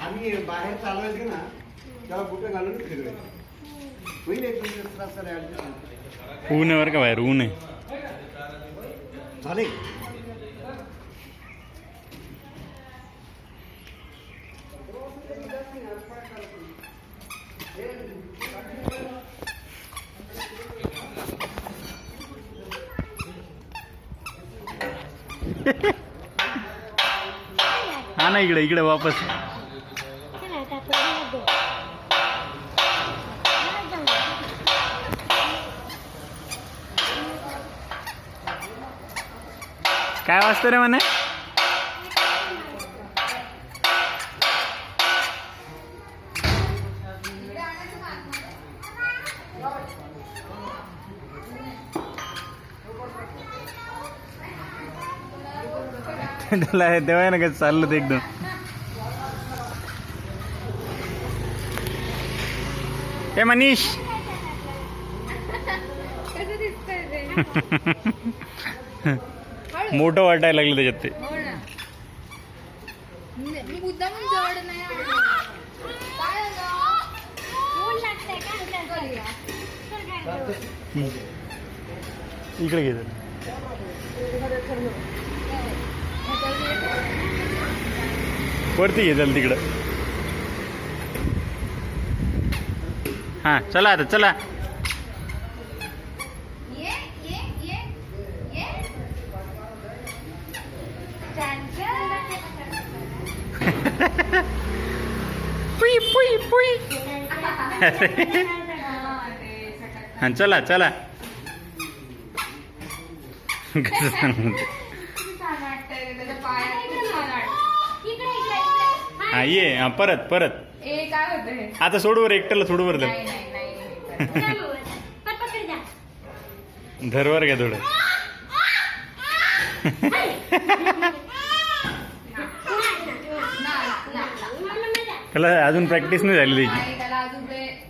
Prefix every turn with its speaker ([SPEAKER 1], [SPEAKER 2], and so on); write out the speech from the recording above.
[SPEAKER 1] आम्ही बाहेर चालवायचे ना तेव्हा कुठे घालून फिरवायचे. होईल एक त्रास
[SPEAKER 2] ऊन आहे बरं का बाहेर, ऊन आहे.
[SPEAKER 1] झाले.
[SPEAKER 2] हा ना, इकडे इकडे वापस. काय वाजतं रे म्हणे? त्याला तेव्हा ना कसं चाललं ते एकदम. हे मनीष मोठं वाटायला लागलं त्याच्यात ते. इकडे घे. वरती घे चल तिकडं. हा चला आता चला. पुई पुई पुई. हा चला चला. हा ये. हा परत परत. आता सोडवर एकट्याला सोडवर धर. धरवर घ्या थोडं. त्याला अजून प्रॅक्टिस नाही झाली त्याची.